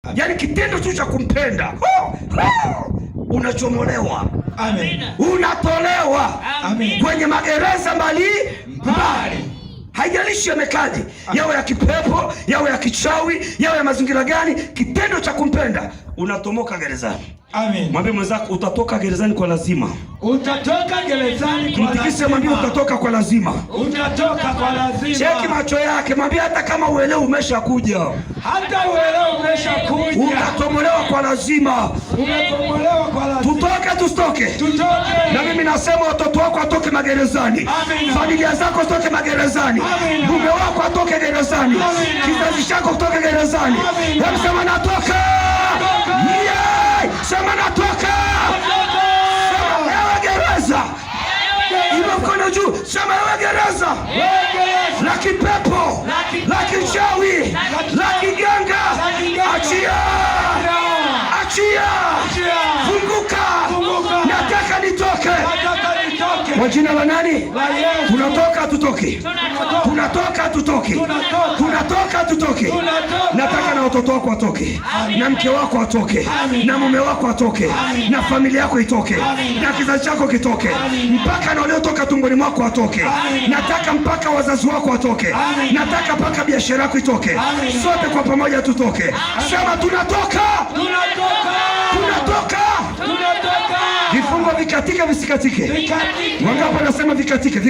Yaani kitendo tu cha kumpenda unachomolewa. Amen. Unatolewa. Amen. Kwenye magereza mbali. Haijalishi yamekaje, yawe ya kipepo, yawe ya kichawi, yawe ya mazingira gani, kitendo cha kumpenda unatomoka gerezani. Amen. Mwambie mwenzako utatoka gerezani kwa lazima. Utatoka gerezani kwa lazima. Mtikise mwambie utatoka kwa lazima. Utatoka kwa lazima. Cheki macho yake, mwambie hata kama uelewa umeshakuja. Hata uelewa umeshakuja. Utatomolewa kwa lazima. Utatomolewa kwa lazima. Tutoke tusitoke. Tutoke. Na mimi nasema watoto wako watoke magerezani. Amen. Familia zako zitoke magerezani. Amen. Mume wako atoke gerezani. Amen. Kizazi chako kutoke gerezani. Hebu sema natoka. Sema natoka. Sema ewe gereza. Iwe mkono juu. Sema ewe gereza. La kipepo, la kichawi, la kiganga. Achia. Achia. Funguka. Nataka nitoke. Kwa jina la nani? Tunatoka tutoke. Tunatoka tutoke. Tunatoka tutoke. Nataka na watoto wako watoke. Na mke wako atoke. Na mume wako atoke. Na familia yako itoke. Na kizazi chako kitoke. Mpaka na waliotoka tumboni mwako watoke. Nataka mpaka wazazi wako watoke. Nataka mpaka biashara yako itoke. Sote kwa pamoja tutoke. Sema tunatoka. Tunatoka. Vifungo vikatike visikatike. Wangapi nasema vikatike.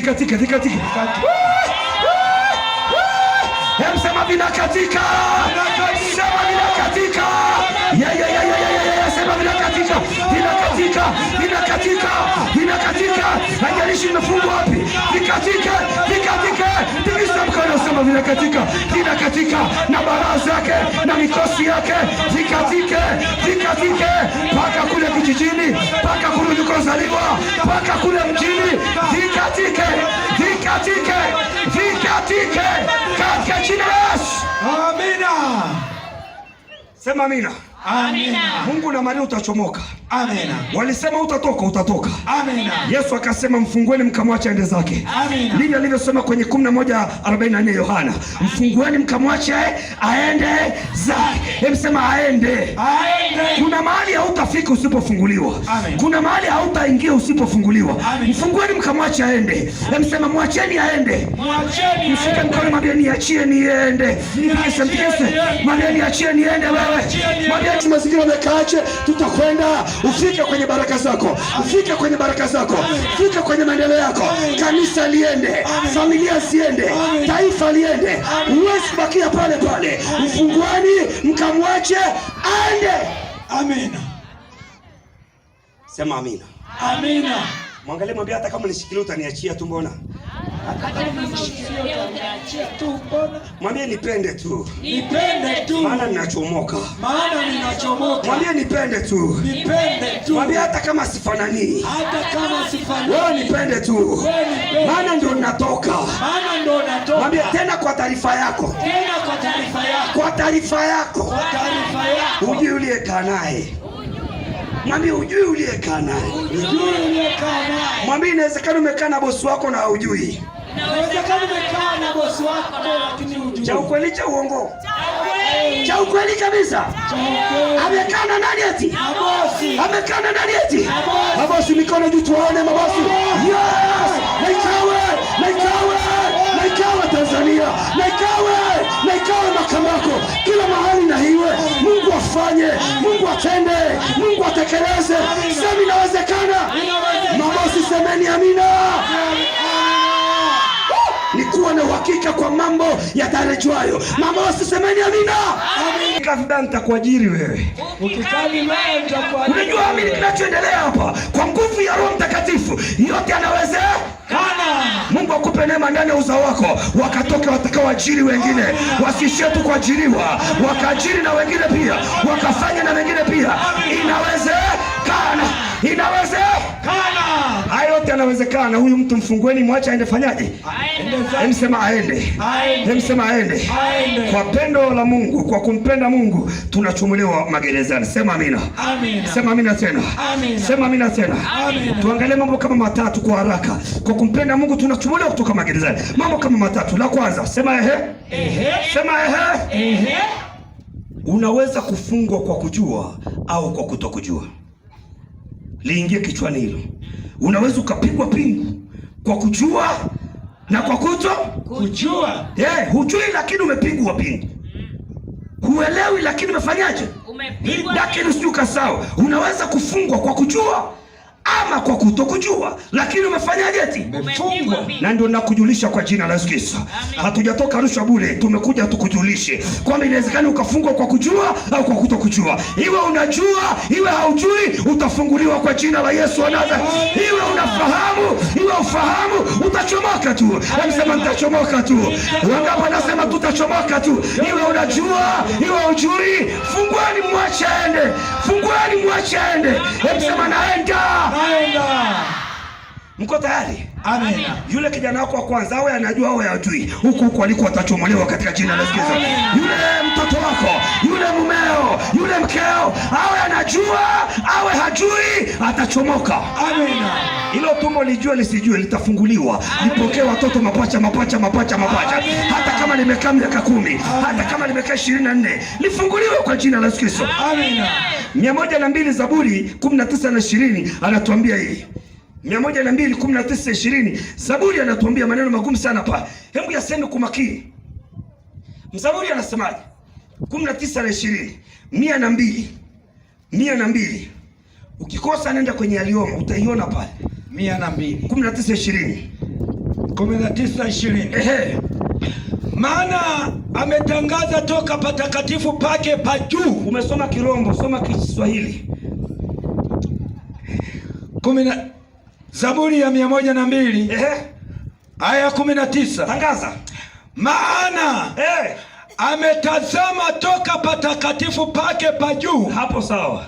Hem sema vinakatika. Sema vinakatika. Sema vinakatika. Haijalishi imefungwa wapi. Vikatike. Tivisa mkono sema vinakatika. Na baraza yake na mikosi yake. Vikatike. Paka kule kijijini, paka kule ulikozaliwa, paka kule mjini. Vikatike. Katika jina la Yesu. Amina. Sema amina. Amina. Mungu na Maria utachomoka. Amina. Walisema utatoka. Amina. Yesu akasema mfungueni mkamwache aende zake. Amina. Ndivyo alivyosema kwenye 11:44 Yohana. Mfungueni mkamwache aende zake. Hebu sema aende. Kuna mahali hautafika usipofunguliwa. Kuna mahali hautaingia usipofunguliwa. Mfungueni mkamwache aende. Hebu sema mwacheni aende. Mshike mkono mwambie niachie niende. Mtikise. Mwambie niachie niende wewe. Mwambie mazingira yamekaaje, tutakwenda. Ufike kwenye baraka zako. Fika kwenye maendeleo yako. Kanisa liende, familia ziende, taifa liende. Huwezi kubakia pale. Mfungueni mkamwache aende. Amina. Sema amina. Amina. Mwangalie mwambie hata kama nishikilie utaniachia tu mbona? Mwambie nipende tu. Maana ninachomoka. Mwambie nipende tu. Mwambie hata kama sifanani. Wewe nipende tu. Maana ndio ninatoka. Mwambie tena kwa taarifa yako. Kwa taarifa yako. Ujui uliyekaa naye. Mwambie ujui uliyekaa naye. Mwambie inawezekana umekaa na bosi wako na hujui. Cha ukweli cha uongo? Cha ukweli kabisa. Amekaa na nani eti? Amekaa na nani eti? Mabosi mikono juu tuone mabosi. Yes! Naikawe Tanzania. Naikawe makamako. Kila mahali na hiwe. Mungu afanye. Mungu atende. Mungu atekeleze. Sema inawezekana. Mabosi semeni amina. Ni kuwa na uhakika kwa mambo yatarejwayo. Mabosi semeni amina. Kafida nitakuajiri wewe. Unajua amini kinachoendelea hapa kwa nguvu ya Roho Mtakatifu. Yote anawezekana. Mungu akupe neema ndani ya uzao wako. Wakatoke watakaoajiri wengine. Wasiishie tu kuajiriwa. Wakaajiri na wengine pia. Wakafanya na wengine pia. Inawezekana. Hayo yote yanawezekana. Huyu mtu mfungueni mwache aende fanyaje? Sema aende. Kwa pendo la Mungu, kwa kumpenda Mungu tunachomolewa magerezani. Sema amina. Sema amina tena. Sema amina tena. Tuangalie mambo kama matatu kwa haraka. Kwa kumpenda Mungu tunachomolewa kutoka magerezani. Mambo kama matatu. La kwanza, sema ehe. Sema ehe. Unaweza kufungwa kwa kujua au kwa kutokujua. Liingie kichwani hilo. Unaweza ukapigwa pingu kwa kujua na kwa kujua. Hujui lakini umepigwa pingu. Huelewi lakini umefanyaje? Umepigwa. Lakini usijukasahau, unaweza kufungwa kwa kujua ama kwa kutokujua, lakini umefanyaje? Eti Umefungwa. Na ndio nakujulisha kwa jina la Yesu Kristo. Hatujatoka Arusha bure, tumekuja tukujulishe kwamba inawezekana ukafungwa kwa kujua au kwa kutokujua. Iwe unajua, iwe haujui, utafunguliwa kwa jina la Yesu wa Nazareti. Iwe unafahamu, iwe ufahamu, utachomoka tu. Anasema nitachomoka tu. Wangapi wanasema tutachomoka tu? Iwe unajua, iwe hujui, fungueni mwache aende. Fungueni mwache aende. Anasema naenda. Mko tayari? Amina. Yule kijana wako wa kwanza awe anajua awe hajui, huku aliko atachomolewa katika jina la Yesu Kristo. Yule mtoto wako, yule mumeo, yule mkeo awe anajua awe hajui, atachomoka. Amina. Hilo tumbo lijue lisijue litafunguliwa. Lipokee watoto mapacha. Hata kama limekaa miaka 10, hata kama limekaa 24, lifunguliwe kwa jina la Yesu Kristo. Amina. 102 Zaburi 19:20 anatuambia hivi. 102:19-20 Zaburi anatuambia maneno magumu sana hapa. Hebu yaseme kwa makini. Mzaburi anasemaje? 19:20. 102. Ukikosa nenda kwenye alioma, utaiona pale. 102. 19:20. 19:20. Maana ametangaza toka patakatifu pake pa juu. Umesoma Kirombo, soma Kiswahili. Zaburi ya 102. Aya 19. Tangaza. Maana ametazama toka patakatifu pake pa juu. Hapo sawa.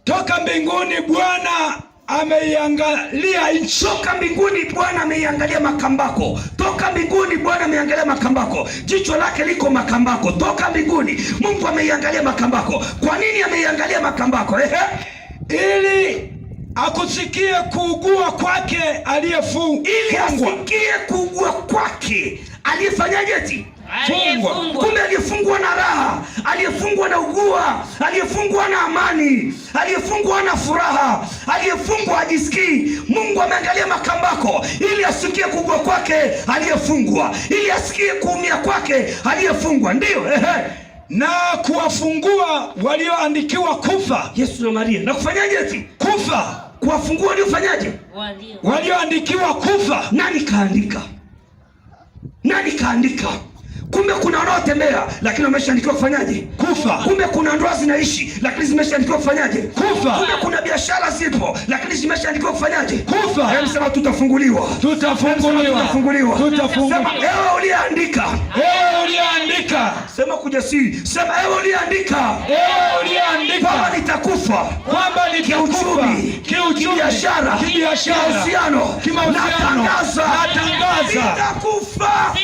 Toka mbinguni Bwana ameiangalia nchi. Toka mbinguni Bwana ameiangalia makambako. Toka mbinguni Bwana ameiangalia makambako. Jicho lake liko makambako. Toka mbinguni Mungu ameiangalia makambako. Kwa nini ameiangalia makambako? Ili akusikie kuugua kwake aliyefungwa. Ili asikie kuugua kwake aliyefanyaje? Eti Fungwa. Kumbe aliyefungwa na raha, aliyefungwa na ugua, aliyefungwa na amani, aliyefungwa na furaha, aliyefungwa ajisikii. Mungu ameangalia makambako ili asikie kuugua kwake aliyefungwa, ili asikie kuumia kwake aliyefungwa. Ndio na kuwafungua walioandikiwa kufa. Yesu na Maria. Na kufanyaje? Eti kufa. Kuwafungua waliofanyaje? Walioandikiwa kufa. Nani kaandika? Kumbe kuna wanaotembea lakini wameshaandikiwa kufanyaje? Kufa. Kumbe kuna ndoa zinaishi lakini zimeshaandikiwa kufanyaje? Kufa. Kumbe kuna biashara zipo lakini zimeshaandikiwa kufanyaje? Kufa. Hebu sema tutafunguliwa. Sema ewe uliandika. Sema kujasiri. Sema ewe uliandika. Kwamba nitakufa. Kiuchumi, kibiashara, kimahusiano. Natangaza.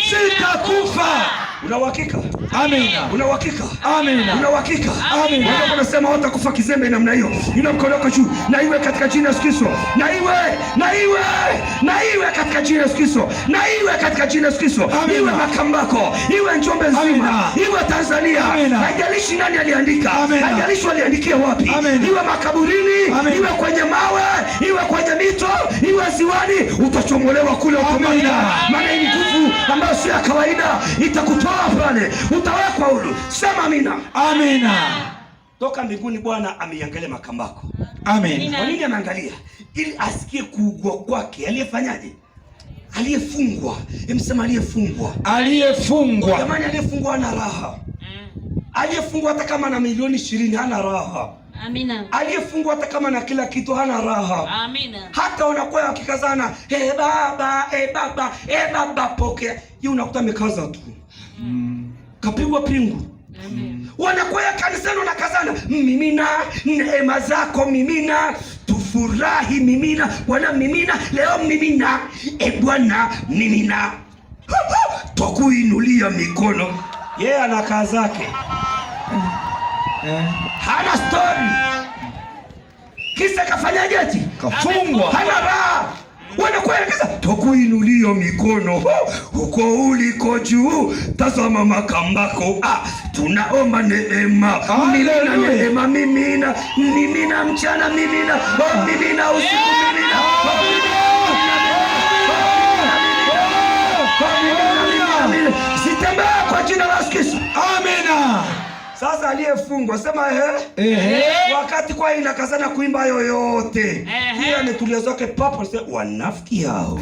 Sitakufa. Una uhakika? Amina. Una uhakika? Amina. Una uhakika? Amina. Wewe unasema hutakufa kizembe namna hiyo. Ina mkono wako juu. Na iwe katika jina la Yesu Kristo. Na iwe katika jina la Yesu Kristo. Na iwe katika jina la Yesu Kristo. Iwe Makambako, iwe Njombe nzima, iwe Tanzania. Haijalishi nani aliandika. Haijalishi waliandikia wapi. Iwe makaburini, iwe kwenye mawe, iwe kwenye mito, iwe ziwani, utachomolewa kule ukomani. Maana hii nguvu ambayo si ya kawaida itakutoa pale, utawekwa huru. Sema amina. Amina. Toka mbinguni Bwana ameiangalia makambako. Amen. Kwa nini ameangalia? Ili asikie kuugua kwake aliyefanyaje? Aliyefungwa. Msema aliyefungwa. Jamani, aliyefungwa hana raha. Aliyefungwa hata kama na milioni 20 hana raha. Amina. Aliyefungwa hata kama na kila kitu hana raha. Amina. Hata wanakuwa wakikazana, baba pokea. Yeye unakuta amekaza tu. Kapigwa pingu. Wanakuwa kanisani wanakazana, mimina neema zako, mimina tufurahi, mimina Bwana, mimina leo, mimina Bwana, mimina tukuinulia mikono. Yeye anakaa zake, hana story. Kisa kafanyaje? Eti kafungwa, hana raha. Wanakuwa kaza tukuinulia mikono huko uliko juu, tazama makambako, tunaomba neema. Mimina neema, mimina, mimina mchana, mimina, mimina usiku, mimina, sitembea kwa jina la Yesu Kristo. Amina. Sasa aliyefungwa sema ehe. Wakati kwa inakazana kuimba yoyote. Yeye ametulia zake papo, sasa wanafiki hao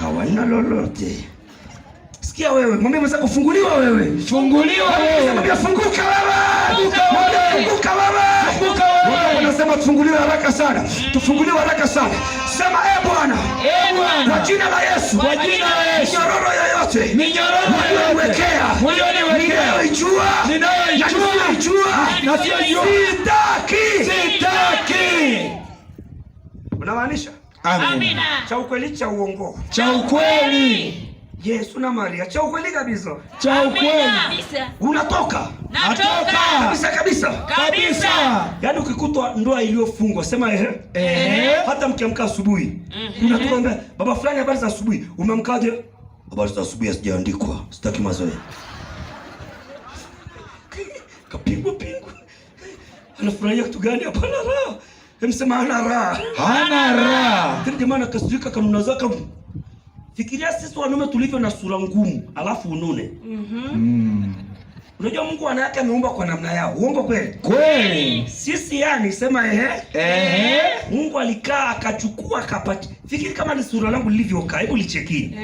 hawana lolote. Sikia wewe, mwambie mwenzako funguliwa wewe. Funguliwa wewe. Mwambie funguka wewe. Funguka wewe. Funguka wewe. Wanasema tufunguliwe haraka sana. Tufunguliwe haraka sana. Sema Bwana. Bwana. Kwa jina la Yesu. Kwa jina la Yesu. Minyororo yoyote. Ulioniwekea. Ninayoijua. Na siyojua. Sitaki. Unamaanisha? Amina. Cha ukweli cha uongo. Cha ukweli. Yesu na Maria, cha ukweli kabisa. Cha ukweli. Unatoka. Natoka. Kabisa. Yaani ukikutwa ndoa iliyofungwa, sema ehe. Hata mkiamka asubuhi. Unatoka mbele, baba fulani habari za asubuhi. Umemkaje? Habari za asubuhi hazijaandikwa. Sitaki mazoea. Kapigwa. Anafurahia kitu gani? Hapana raha. Hemsema hana raha. Hana raha. Tena jamaa kasirika kanuna zaka. Fikiria sisi wanaume tulivyo na sura ngumu, alafu unune. Unajua Mungu anayake ameumba kwa namna yao. Uongo kweli? Kweli. Sisi yani sema ehe. Mungu alikaa akachukua akapati. Fikiri kama ni sura langu lilivyokaa. Hebu lichekini.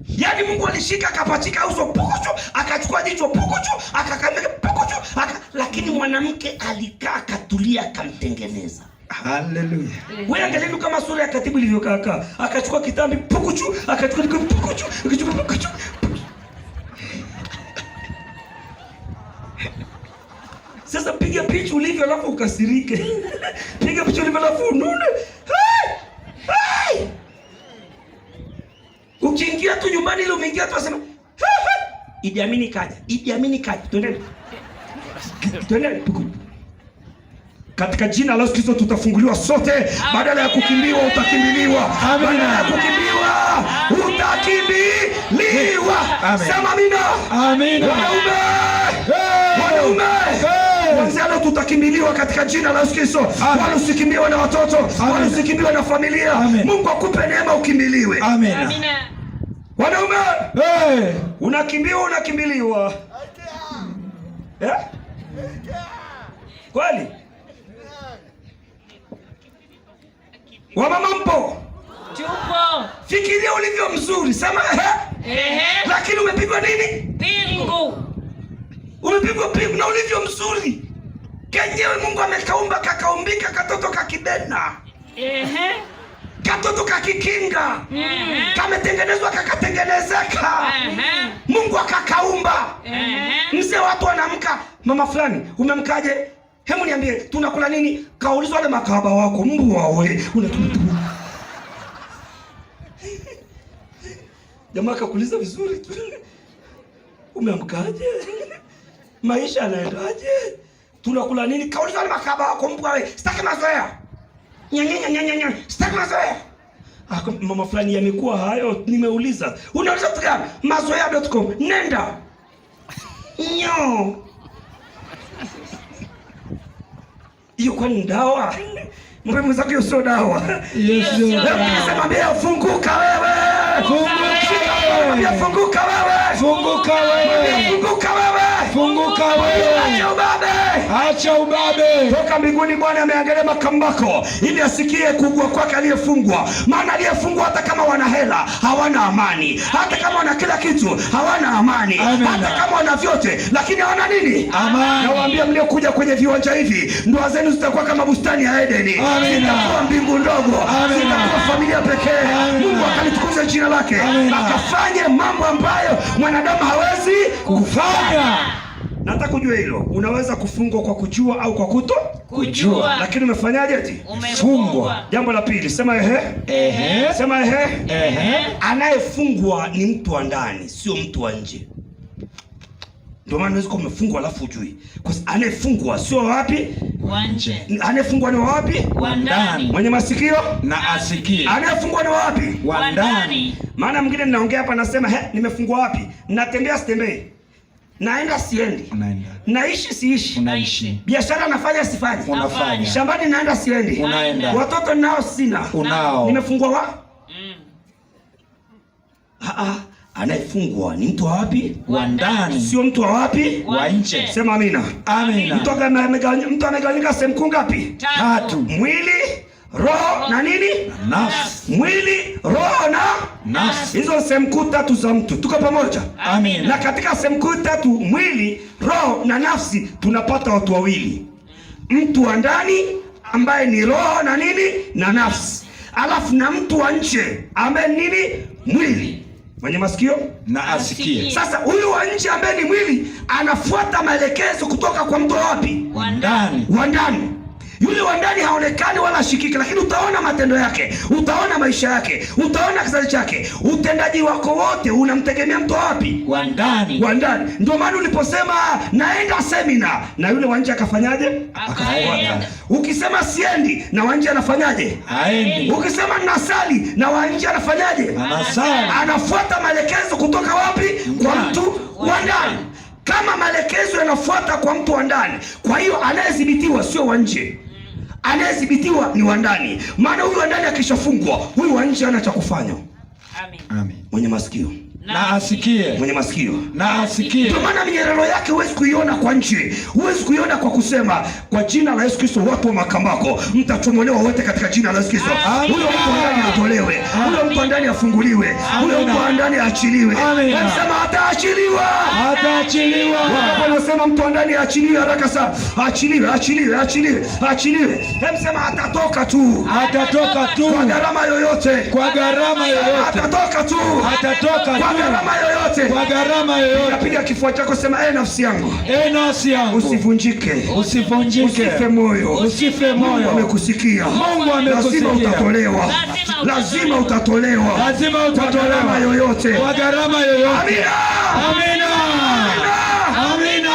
Yaani Mungu alishika akapachika uso pukuchu, akachukua jicho pukuchu, akakameka pukuchu, lakini mwanamke alikaa akatulia akamtengeneza. Haleluya. Wewe angalia kama sura ya katibu ilivyokaa. Akachukua kitambi pukuchu, akachukua pukuchu, akachukua pukuchu. Sasa piga picha ulivyo alafu ukasirike. Piga picha ulivyo alafu unune. Ukiingia tu nyumbani ile umeingia tu asema Idi Amini kaja. Twende pukuchu. Katika jina la Yesu Kristo tutafunguliwa sote. Badala ya kukimbiwa utakimbiliwa. Badala ya kukimbiwa utakimbiliwa. Sema amina. Amina. Wanaume. Kwanza leo tutakimbiliwa katika jina la Yesu Kristo. Wala usikimbiwe na watoto, wala usikimbiwe na familia. Mungu akupe neema ukimbiliwe. Amina. Wanaume. Unakimbiliwa. Kweli? Wamama mpo? Tupo. Fikiria ulivyo mzuri. Sema lakini umepigwa nini? Pingu. Umepigwa pingu na ulivyo mzuri. Kenyewe Mungu amekaumba kakaumbika katoto kakibena. Katoto kakikinga. Kametengenezwa kakatengenezeka. Mungu akakaumba. Mzee watu wanamka, mama fulani, umemkaje? Hebu niambie, tunakula nini? Kaulizwa wale makahaba wako, mbu wawe. Jamaa kakuuliza vizuri tu. Umemkaje? Maisha yanaendaje? Tunakula nini? Kaulizwa wale makahaba wako, mbu wawe. Sitaki mazoea. Nyanya. Sitaki mazoea. Mama fulani yamekuwa hayo, nimeuliza. Unauliza kitu gani? Mazoea.com. Nenda. Nyo. Hiyo kwa ni dawa? Mwambie mwenzako hiyo sio dawa. Yesu. Sema mbia funguka wewe. Funguka wewe. Acha ubabe. Toka mbinguni Bwana ameangalia makambako ili asikie kuugua kwake aliyefungwa. Maana aliyefungwa hata kama wana hela hawana amani. Hata kama wana kila kitu hawana amani. Hata kama wana vyote lakini hawana nini? Amani. Nawaambia mliokuja kwenye viwanja hivi, ndoa zenu zitakuwa kama bustani ya Edeni. Zitakuwa mbingu ndogo. Zitakuwa familia pekee. Mungu akalitukuza jina lake. Akafanye mambo ambayo mwanadamu hawezi kufanya. Nataka kujua hilo. Unaweza kufungwa kwa kujua au kwa kujua. Lakini umefanyaje eti? Umefungwa. Jambo la pili, sema Sema Anayefungwa ni mtu wa ndani, sio mtu wa nje. Ndio maana unaweza kuwa umefungwa alafu hujui. Kwa sababu anayefungwa sio wapi? Wa nje. Anayefungwa ni wapi? Wa ndani. Mwenye masikio na asikie. Anayefungwa ni wapi? Wa ndani. Maana mwingine ninaongea hapa nasema nimefungwa wapi? Natembea sitembei. Naenda siendi. Unaenda. Naishi siishi. Unaishi. Biashara nafanya sifanye. Unafanya. Shambani naenda siendi. Unaenda. Watoto nao sina. Unao. Nimefungwa wapi? Anayefungwa ni mtu wa wapi? Wa ndani. Sio mtu wa wapi? Wa nje. Sema amina. Amina. Mtu amegawanyika sehemu kuu ngapi? 3. Mwili, roho na nini? Nafsi. Mwili, roho na nafsi. Hizo sehemu kuu 3 za mtu. Tuko pamoja? Amina. Na katika sehemu kuu 3, mwili, roho na nafsi, tunapata watu wawili. Mtu wa ndani ambaye ni roho na nini? Na nafsi. Alafu na mtu wa nje ambaye nini? Mwili. Mwenye masikio na asikie. Sasa huyu wa nje ambaye ni mwili anafuata maelekezo kutoka kwa mtu wapi? Wa ndani. Wa ndani. Yule wa ndani haonekani wala ashikiki, lakini utaona matendo yake, utaona maisha yake, utaona kizazi chake, utendaji wako wote unamtegemea mtu wapi? Wa ndani. Wa ndani. Ndio maana uliposema naenda semina, na yule wa nje akafanyaje? Akafuata. Ukisema siendi, na wa nje anafanyaje? Haendi. Ukisema nasali, na wa nje anafanyaje? Anasali. Anafuata maelekezo kutoka wapi? Kwa mtu wa ndani. Kama maelekezo yanafuata kwa mtu wa ndani, kwa hiyo anayedhibitiwa sio wa nje. Anayedhibitiwa ni wa ndani. Maana huyu wa ndani akishafungwa, huyu wa nje hana cha kufanya. Amen. Amen. Mwenye masikio na asikie. Mwenye masikio na asikie. Ndio maana minyororo yake huwezi kuiona kwa nje, huwezi kuiona kwa kusema kwa jina la Yesu Kristo watu wa Makambako mtachomolewa wote katika jina la Yesu Kristo. Huyo mtu wa ndani atolewe, huyo mtu wa ndani afunguliwe, huyo mtu wa ndani aachiliwe. Sema ataachiliwa, ataachiliwa. Wanasema mtu wa ndani aachiliwe haraka sana, aachiliwe, aachiliwe, aachiliwe, aachiliwe. Sema atatoka tu, atatoka tu kwa gharama yoyote, kwa gharama yoyote. Atatoka tu, atatoka tu kwa gharama yoyote, kwa gharama yoyote. Napiga kifua chako, sema nafsi yangu, nafsi yangu, usivunjike, usivunjike, usife moyo, usife moyo. Mungu amekusikia, Mungu amekusikia. Lazima utatolewa, lazima utatolewa, lazima utatolewa, kwa gharama yoyote, kwa gharama yoyote. Amina, amina, amina.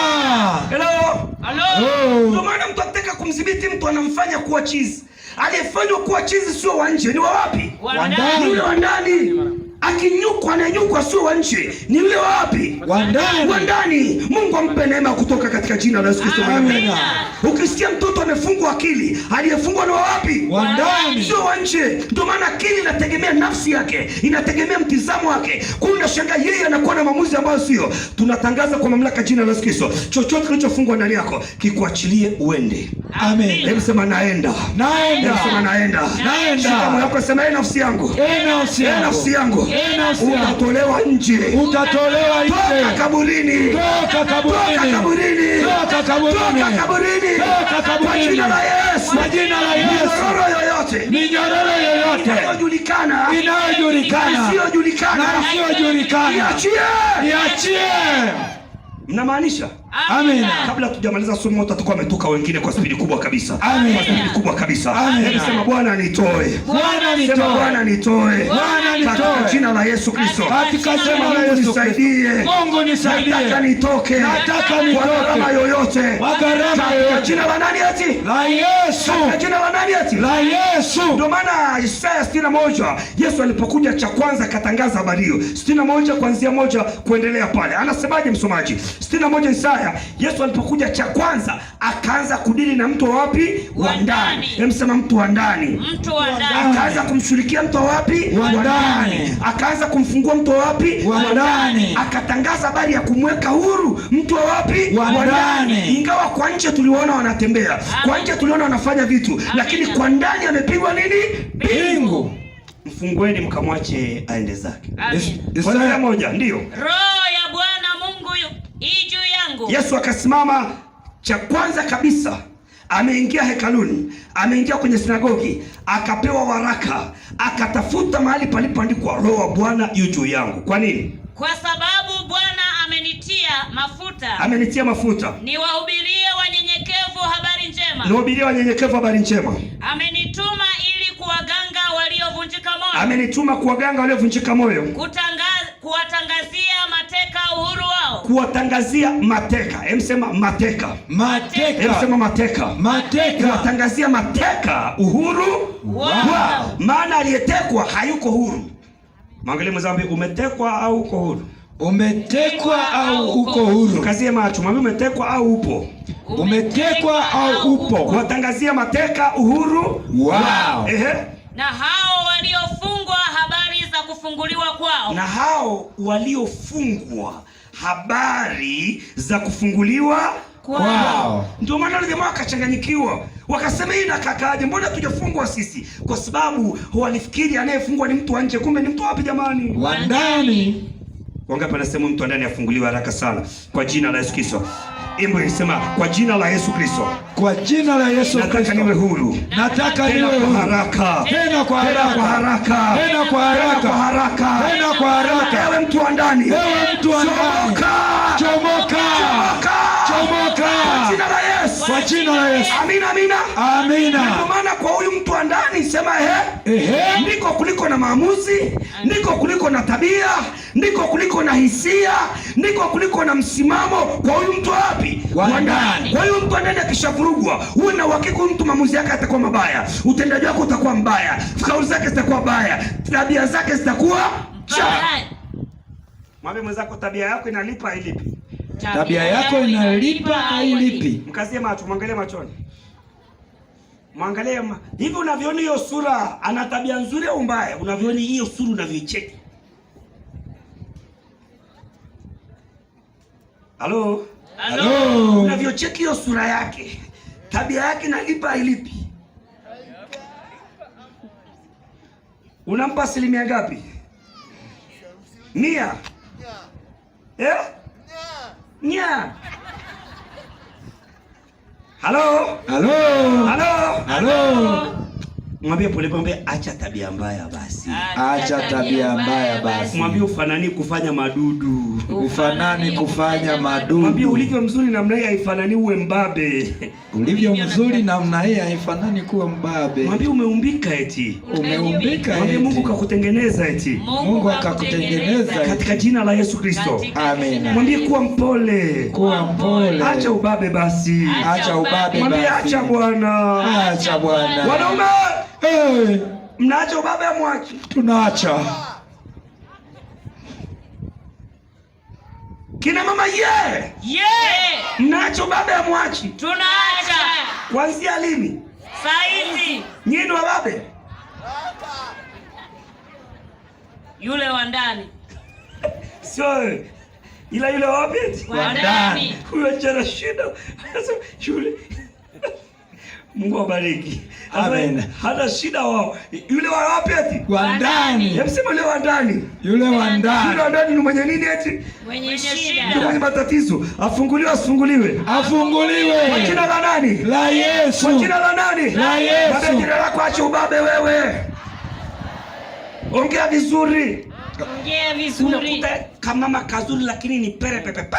Hello, hello. Ndio maana mtu akitaka kumdhibiti mtu anamfanya kuwa chizi. Aliyefanywa kuwa chizi sio wa nje, ni wa wapi? Wa ndani. Yule wa ndani. Akinyukwa ananyukwa sio wa nje, ni yule wa wapi? Wa ndani. Wa ndani. Mungu ampe neema kutoka katika jina la Yesu Kristo. Amina. Ukisikia mtoto amefungwa akili, aliyefungwa ni wa wapi? Wa ndani. Sio wa nje. Ndio maana akili inategemea nafsi yake, inategemea mtizamo wake. Kwa hiyo unashangaa yeye anakuwa na maamuzi ambayo sio. Tunatangaza kwa mamlaka jina la Yesu Kristo, chochote kilichofungwa ndani yako kikuachilie uende. Amen. Hebu sema naenda. Naenda. Hebu sema naenda. Naenda. Shika moyo wako, sema nafsi yangu. Nafsi yangu. Nafsi yangu. Utatolewa nje. Utatolewa nje. Toka kaburini. Toka kaburini. Toka kaburini. Toka kaburini. Toka kaburini. Toka kaburini. Kwa jina la Yesu. Kwa jina la Yesu. Minyororo yoyote. Minyororo yoyote. Inayojulikana. Inayojulikana. Isiyojulikana. Isiyojulikana. Iachie. Iachie. Mnamaanisha? Amina. Kabla tujamaliza somo tutakuwa ametoka wengine kwa spidi kubwa kabisa. Amina. Kwa spidi kubwa kabisa. Amina. Sema Bwana anitoe. Bwana anitoe. Sema Bwana anitoe. Bwana anitoe. Katika jina la Yesu Kristo. Katika jina la Mungu Yesu nisaidie. Mungu nisaidie. Nataka nitoke. Nataka nitoke. Kwa gharama yoyote. Kwa gharama Katika yoyote. jina la nani ati? La Yesu. Katika jina la nani ati? La Yesu. Ndio maana Isaya 61 Yesu alipokuja cha kwanza akatangaza habari hiyo. 61 kuanzia 1 kuendelea pale. Anasemaje msomaji? 61 Isaya, Yesu alipokuja cha kwanza akaanza kudili na mtu wa wapi? Wa ndani. Sema mtu wa ndani. Mtu wa ndani. Akaanza kumshirikia mtu wa wapi? Wa ndani. Akaanza kumfungua mtu wa wapi? Wa ndani. Akatangaza habari ya kumweka huru mtu wa wapi? Wa ndani. Ingawa kwa nje tuliona wanatembea, kwa nje tuliona wanafanya vitu, lakini kwa ndani amepigwa nini? Pingu. Mfungueni mkamwache aende zake. Amen. Moja ndio. Roho ya Bwana Mungu ii juu yangu. Yesu akasimama, cha kwanza kabisa ameingia hekaluni, ameingia kwenye sinagogi, akapewa waraka, akatafuta mahali palipoandikwa Roho wa Bwana yu juu yangu. Kwa nini? Kwa sababu Bwana amenitia mafuta. Amenitia mafuta. Niwahubirie wanyenyekevu habari njema. Niwahubirie wanyenyekevu habari njema. Amenituma ili kuwaganga waliovunjika moyo. Amenituma kuwaganga waliovunjika moyo. Kuwatangazia mateka uhuru wao. kuwatangazia mateka. Emsema mateka. Mateka. Emsema mateka. Mateka. Kuwatangazia mateka uhuru wao. Maana aliyetekwa hayuko huru. Mwangalie mwenzambi, umetekwa au uko huru? Umetekwa au uko huru? Kazie macho, mwambie umetekwa au upo? Umetekwa au upo? Kuwatangazia mateka uhuru wao. Na hao waliofungwa habari za kufunguliwa kwao. Na hao waliofungwa habari za kufunguliwa kwao. Ndio maana wale jamaa wakachanganyikiwa. Wakasema hii nakakaje? Mbona tujafungwa sisi? Kwa sababu walifikiri anayefungwa ni mtu wa nje, kumbe ni mtu wapi jamani? Wa ndani. Wangapi anasema mtu wa ndani afunguliwe haraka sana kwa jina la Yesu Kristo? Imbo inasema kwa jina la Yesu Kristo. Kwa jina la Yesu Kristo. Nataka niwe huru. Nataka niwe huru. Haraka. Tena kwa haraka. Haraka. Tena kwa haraka. Haraka. Tena kwa haraka. Ewe mtu wa ndani. Ewe mtu wa ndani. Chomoka. Chomoka. Kwa jina la Yesu. Kwa jina la Yesu. Amina, amina. Amina. Kwa maana kwa huyu mtu wa ndani sema ndiko kuliko na maamuzi, ndiko kuliko na tabia, ndiko kuliko na hisia, ndiko kuliko na msimamo. Kwa huyu mtu wapi? Wa ndani. Kwa hiyo mtu ndani akishavurugwa, uwe na uhakika mtu maamuzi yake atakuwa mabaya, utendaji wake utakuwa mbaya, kauli zake zitakuwa mbaya, tabia zake zitakuwa mbaya. Mwambie mwenzako tabia yako inalipa au ilipi? Tabia yako inalipa au ilipi? Mkazie macho, mwangalie machoni. Mwangalie hivi unaviona hiyo sura ana tabia nzuri au mbaya? Unaviona hiyo sura unavyoicheki? Halo? Halo. Unavyocheki hiyo sura yake, tabia yake inalipa ilipi? Unampa asilimia ngapi? 100? Nya. Halo? Halo. Halo? Halo. Mwambie pole, acha tabia mbaya basi. Acha tabia mbaya basi. Mwambie ufanani kufanya madudu. Ufanani kufanya madudu. Mwambie ulivyo mzuri namna hii haifanani uwe mbabe. Ulivyo mzuri namna hii haifanani kuwa mbabe. Mwambie umeumbika eti. Umeumbika eti. Mwambie Mungu kakutengeneza eti. Mungu akakutengeneza katika jina la Yesu Kristo. Amina. Mwambie kuwa mpole. Kuwa mpole. Acha ubabe basi. Acha ubabe basi. Mwambie acha bwana. Acha bwana. Wanaume, mnaacha ubabe amwachi? Tunaacha. Kina mama mnaacha ubabe amwachi? Tunaacha. Kuanzia lini? Saizi. Nyinyi wa babe? Yule wa ndani. Sio ila yule wapi? Wa ndani. Huyo jana shida. Shule. Mungu awabariki. Amen. Hana shida wao. Yule wa wapi eti? Wa ndani. Hebu sema yule wa ndani. Yule wa ndani. Yule wa ndani ni mwenye nini eti? Mwenye shida. Ndio mwenye matatizo. Afunguliwe asifunguliwe? Afunguliwe. Kwa jina la nani? La Yesu. Kwa jina la nani? La Yesu. Babe, jina lako acha ubabe wewe. Ongea vizuri. Ongea vizuri. Unakuta kama mama kazuri lakini ni pere pepe.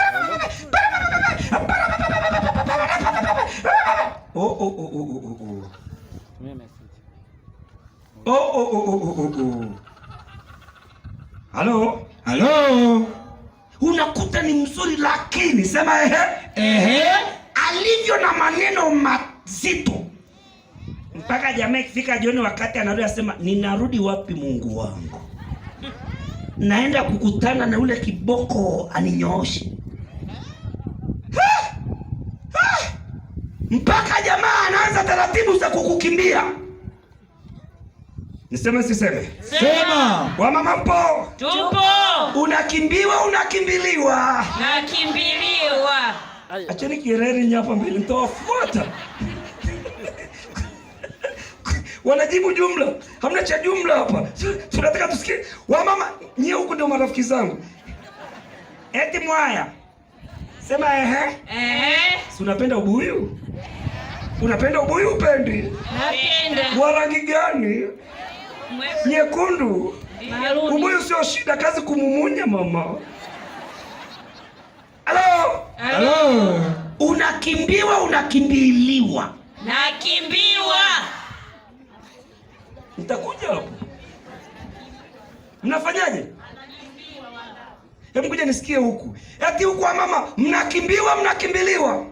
Halo? Halo. Unakuta ni mzuri lakini sema alivyo na maneno mazito. Mpaka jamaa ikifika jioni wakati anarudi asema ninarudi wapi Mungu wangu? Naenda kukutana na ule kiboko aninyooshe. Mpaka jamaa anaanza taratibu za kukukimbia. Niseme siseme? Sema. Wamama mpo? Tupo. Unakimbiwa unakimbiliwa. Nakimbiliwa. Acheni kireri nyapa mbili nitawafuata. Wanajibu jumla. Hamna cha jumla hapa. Tunataka tusikie. Wamama, nyie huko ndio marafiki zangu. Eti mwaya. Sema Si unapenda ubuyu? Unapenda ubuyu upendi? Napenda. Wa rangi gani? Nyekundu. Ubuyu sio shida, kazi kumumunya mama. Halo? Halo. Unakimbiwa unakimbiliwa. Nakimbiwa. Nitakuja hapo. Mnafanyaje? Hebu ngoja nisikie huku. Eti huku mama mnakimbiwa, mnakimbiliwa.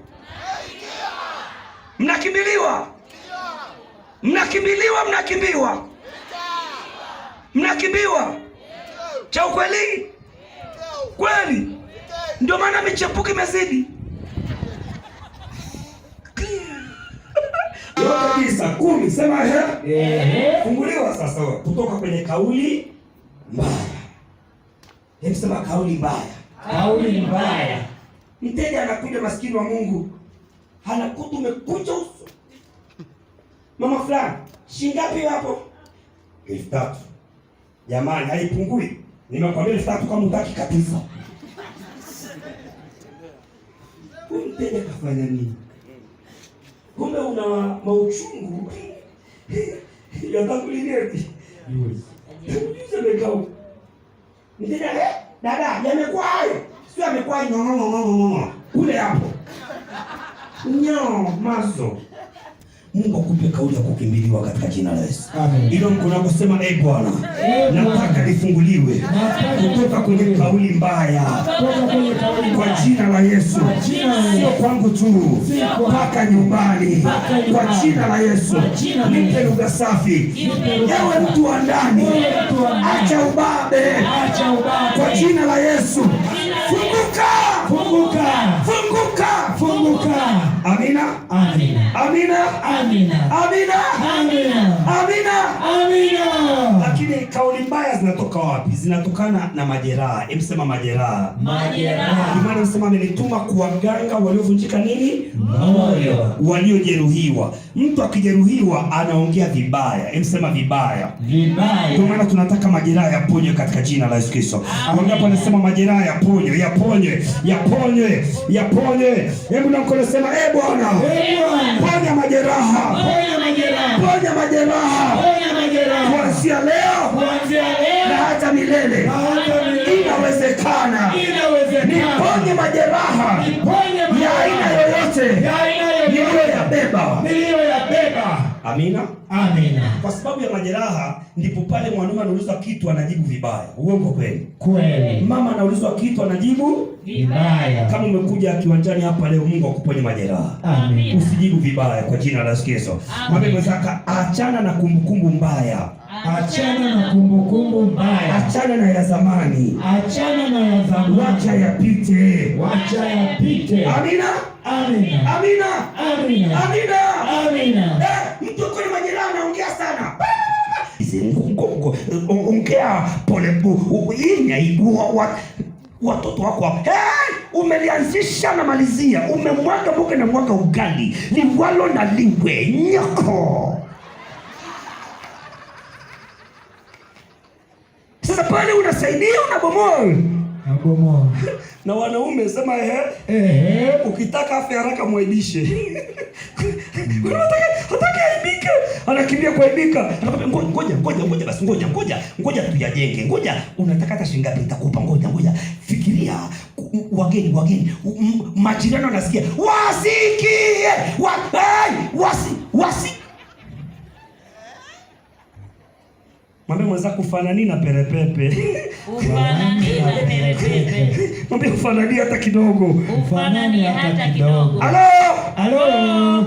Mnakimbiliwa. Mnakimbiliwa, mnakimbiwa. Mnakimbiwa. Cha ukweli? Kweli. Ndio maana michepuko imezidi. Kabisa 10 sema funguliwa sasa kutoka kwenye kauli mbaya. Hebu sema kauli mbaya. Kauli mbaya. Mteja anakuja, maskini wa Mungu, anakuta umekunja uso. Mama fulani, shilingi ngapi hapo? 3,000. Jamani, haipungui. Nimekwambia 3,000 kama utaki kabisa. Mteja kafanya nini? Kumbe una mauchungu ya takulinieti. Yuzi mekao. Mteja, dada, yamekuwa hayo. Sio amekuwa kule hapo. Mazo. Mungu akupe kauli ya kukimbiliwa katika jina la Yesu. Amen. Hilo mkunako sema Bwana, nataka nifunguliwe kutoka kwenye kauli mbaya kwa jina la Yesu. Sio kwangu tu, mpaka nyumbani kwa jina la Yesu. Nipe lugha safi. Ewe mtu wa ndani, acha ubabe kwa jina la Yesu. Funguka! Funguka! Funguka! Funguka! Amina. Amina. Amina. Amina. Amina. Amina. Amina. Amina. Lakini kauli mbaya zinatoka wapi? Zinatokana na majeraha. Hebu sema majeraha. Majeraha. Imani anasema amenituma kuwaganga waliovunjika nini? Moyo. Waliojeruhiwa. Mtu akijeruhiwa anaongea vibaya. Hebu sema vibaya. Vibaya. Kwa maana tunataka majeraha yaponywe katika jina la Yesu Kristo. Wangapi wanasema majeraha yaponywe, yaponywe, yaponywe, yaponywe. Hebu na mkono sema Bwana. Ponya majeraha. Ponya majeraha. Ponya majeraha. Ponya majeraha. Kuanzia leo. Kuanzia leo. Na hata milele. Inawezekana. Niponye majeraha. Niponye ya aina yoyote. Ya aina yoyote. Niliyoyabeba. Niliyoyabeba. Amina. Amina. Kwa sababu ya majeraha ndipo pale mwanaume anaulizwa kitu anajibu vibaya. Uongo kweli? Kweli. Mama anaulizwa kitu anajibu vibaya. Kama umekuja kiwanjani hapa leo, Mungu akuponye majeraha. Amen. Usijibu vibaya kwa jina la Yesu Kristo. Mwambie mwenzako achana na kumbukumbu mbaya. Achana na kumbukumbu mbaya. Achana na ya zamani. Achana na ya zamani. Wacha yapite. Wacha yapite. Amina. Amina. Amina. Amina. Amina. Amina. Mtu kwenye majeraha anaongea sana. Ongea polepole. Hii ni aibu. Watoto wako umelianzisha na malizia, umemwaga mboga na mwaga ugali, liwalo na liwe nyoko. Sasa pale unasaidia, unabomoa. Na wanaume sema ukitaka afya haraka mwaibishe. Hataki aibike, anakimbia kuaibika. Ngoja basi, ngoja tuyajenge. Ngoja unataka hata shilingi ngapi nitakupa? Ngoja fikiria. Wageni majirani wanasikia, wasikie Mwambie mwenzako ufanani na perepepe. Ufanani na perepepe. Mwambie ufanani hata kidogo. Ufanani hata kidogo. Hello.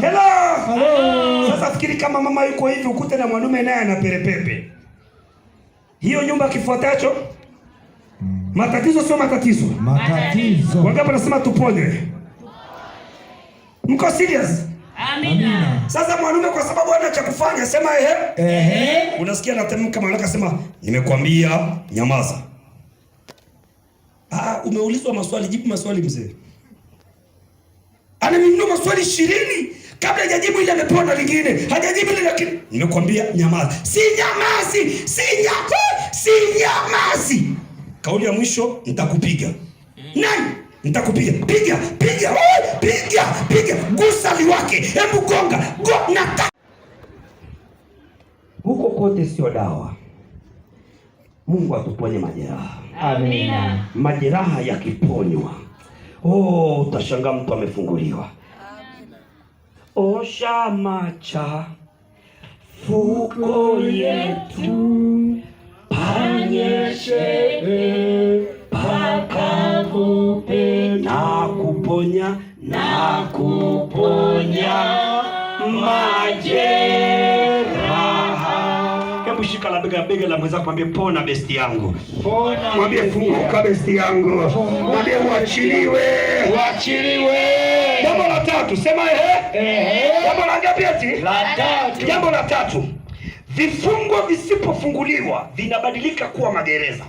Hello. Sasa fikiri kama mama yuko hivi ukute na mwanaume naye ana perepepe. Hiyo nyumba kifuatacho matatizo, sio matatizo. Matatizo. Wangapi nasema tuponywe? Mko serious? Amina. Sasa mwanaume kwa sababu hana cha kufanya sema unasikia anatemka, maana akasema nimekwambia nyamaza. Umeulizwa maswali, jibu maswali mzee. Anamimina maswali 20 kabla hajajibu ile amepona lingine. Hajajibu ile lakini nimekwambia nyamaza. Si nyamazi. Kauli ya mwisho nitakupiga. Nani? Nitakupiga. Piga. Gusa liwake. Hebu gonga. Huko kote sio dawa. Mungu atuponye majeraha. Amina. Majeraha yakiponywa, utashangaa mtu amefunguliwa. Osha machafuko yetu, panyeshe paka ponya na kuponya majeraha. Hebu shika la bega la mwenzako, mwambie pona besti yangu. Mwambie funguka besti yangu. Mwambie uachiliwe. Jambo la tatu, sema jambo la ngapi eti? La tatu. Jambo la tatu. Vifungo visipofunguliwa vinabadilika kuwa magereza.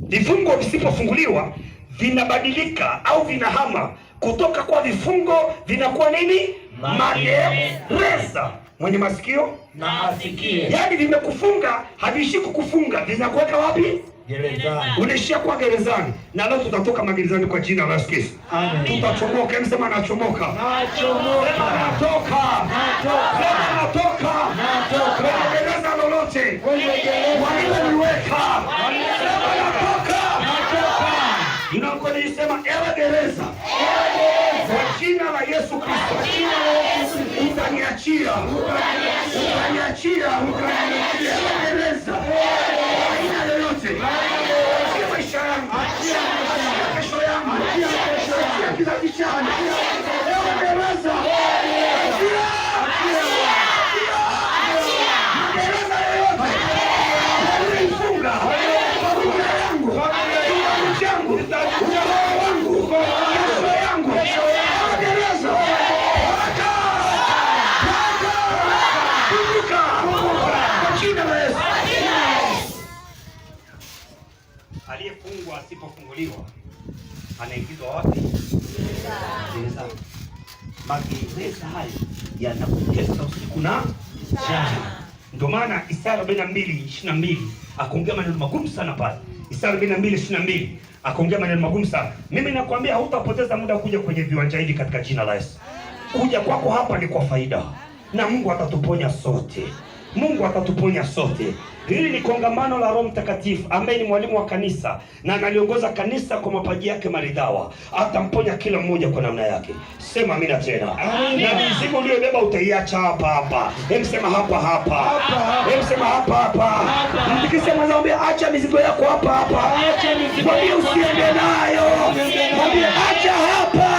Vifungo visipofunguliwa vinabadilika au vinahama kutoka kwa vifungo vinakuwa nini? Magereza. Mwenye masikio na asikie. Yaani vimekufunga, haviishi kukufunga, vinakuweka wapi? Gerezani. Unaishia kwa gerezani. Na leo tutatoka magerezani kwa jina la Yesu Kristo. Amen. Tutachomoka. Hebu sema nachomoka. Nachomoka. Sema natoka. Sema natoka. Kwenye gereza lolote. Waliloniweka. Sema natoka. Ninakunisema ewe gereza. Kwa jina la Yesu Kristo. Utaniachia. Gereza. Aina yoyote. Achia maisha yangu. Achia kesho yangu. Achia kizazi changu. Ewe gereza. Gereza yoyote. Funga. Familia yangu. Kizazi changu. Uzao wangu. Kesho yangu. Gereza. Aliyefungwa asipofunguliwa anaingizwa wapi? Gereza. Magereza hayo yanakutesa usiku na mchana. Ndio maana Isaya 42:22 akaongea maneno magumu sana pale. Isaya 42:22 akaongea maneno magumu sana. Mimi nakwambia hautapoteza muda kuja kwenye viwanja hivi katika jina la Yesu. Kuja kwako hapa ni kwa faida. Na Mungu atatuponya sote. Mungu atatuponya sote. Hili ni kongamano la Roho Mtakatifu ambaye ni mwalimu wa kanisa na analiongoza kanisa kwa mapaji yake maridhawa. Atamponya kila mmoja kwa namna yake. Sema amina tena. Na mizigo uliyobeba utaiacha hapa hapa. Hebu sema hapa. Hebu sema hapa. Mtikisema zaombe acha mizigo yako hapa. Mwambie usiende nayo. Mwambie acha hapa.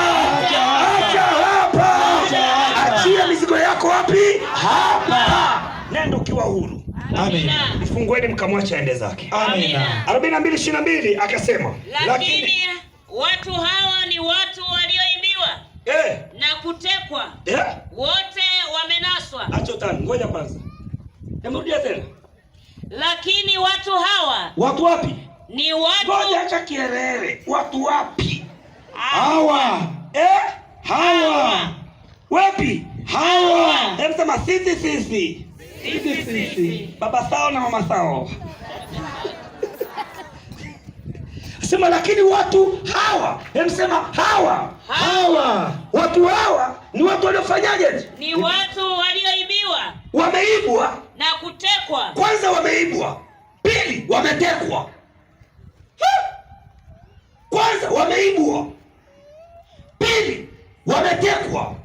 Achia mizigo yako wapi? Hapa. Nenda ukiwa huru. Amen. Mfungueni mkamwacha aende zake. Amen. 42:22 akasema, lakini watu hawa ni watu walioibiwa na kutekwa. Wote wamenaswa. Acha tani, ngoja kwanza. Hebu tena. Lakini watu hawa. Watu wapi? Ni watu. Ngoja acha kielele. Watu wapi? Hawa. Hawa. Wapi? Hawa. Hebu sema sisi. Baba sao na mama sao. Sema lakini watu hawa. Hebu sema hawa. Watu hawa ni watu waliofanyaje? Ni watu walioibiwa. Wameibwa na kutekwa. Kwanza wameibwa. Pili wametekwa. Kwanza wameibwa. Pili wametekwa.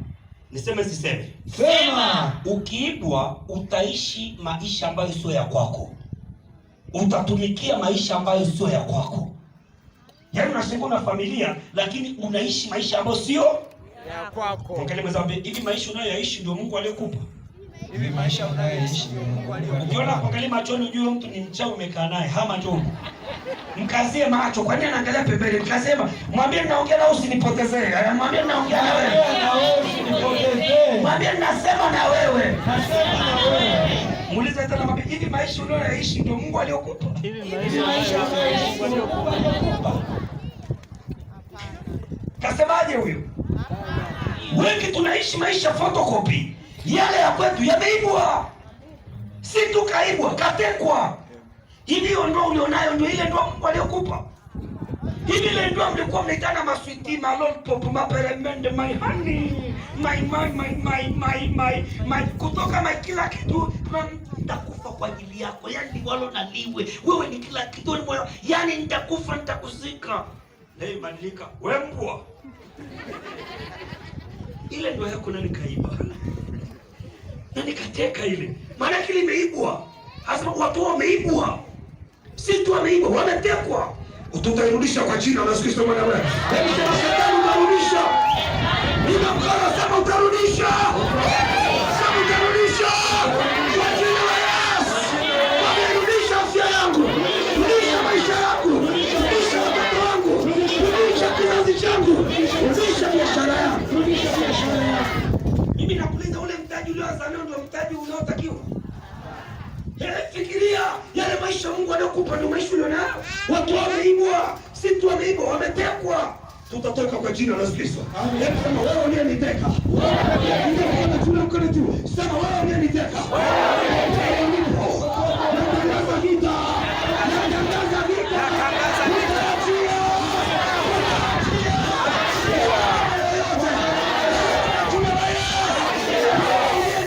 Niseme siseme? Sema. Ukiibwa utaishi maisha ambayo sio ya kwako. Utatumikia maisha ambayo sio ya kwako. Yaani unashinda na familia lakini unaishi maisha ambayo sio Ya kwako. Angalia mwenzako, hivi maisha unayoishi ndio Mungu aliyekupa? Hivi maisha unayoishi ndio Mungu aliyekupa? Ukiona kuangalia machoni ujue mtu ni mchawi umekaa naye, hama njoo. Mkazie macho, kwa nini anaangalia pembeni? Mkasema, mwambie naongea na usinipotezee. Mwambie naongea na wewe. Mwambie nasema na wewe. Muulize tena mwambie, hivi maisha unayoishi ndio Mungu aliyokupa? Hivi maisha unayoishi ndio Mungu aliyekupa? Kasemaje huyo? Wengi tunaishi maisha photocopy. Yale ya kwetu yameibwa. Si tu kaibwa, katekwa. Hivi ndio ulionayo ndio ile ndio Mungu aliyokupa. Hivi ile ndio mlikuwa mnaitana maswiti, lollipop, maperemende, my honey, my kutoka my kila kitu, nitakufa kwa ajili yako. Yaani walo na liwe. Wewe ni kila kitu, yaani nitakufa nitakuzika. Leo badilika, wewe mbwa. Ile ndio yako na nikaiba. Na nikateka ile. Maana kile imeibwa. Hasa watu wameibwa. Si tu wameibwa, wametekwa. Tutairudisha kwa jina la Yesu Kristo mwana wa Mungu. Hebu sema shetani utarudisha. Nina mkono sema utarudisha. Sema utarudisha. Kwa jina la Yesu. Rudisha afya yangu. Rudisha maisha yangu. Rudisha watoto wangu. Rudisha kizazi changu. Rudisha biashara yangu. Mimi nakuuliza, ule mtaji ulioanza nao ndio mtaji unaotakiwa? Fikiria yale maisha Mungu anayokupa ndio maisha ulionayo. Watu wameibwa, si tu wameibwa, wametekwa. Tutatoka kwa jina la Yesu Kristo. Hebu sema wewe uliyeniteka. Ndio mkono juu, mkono juu. Sema wewe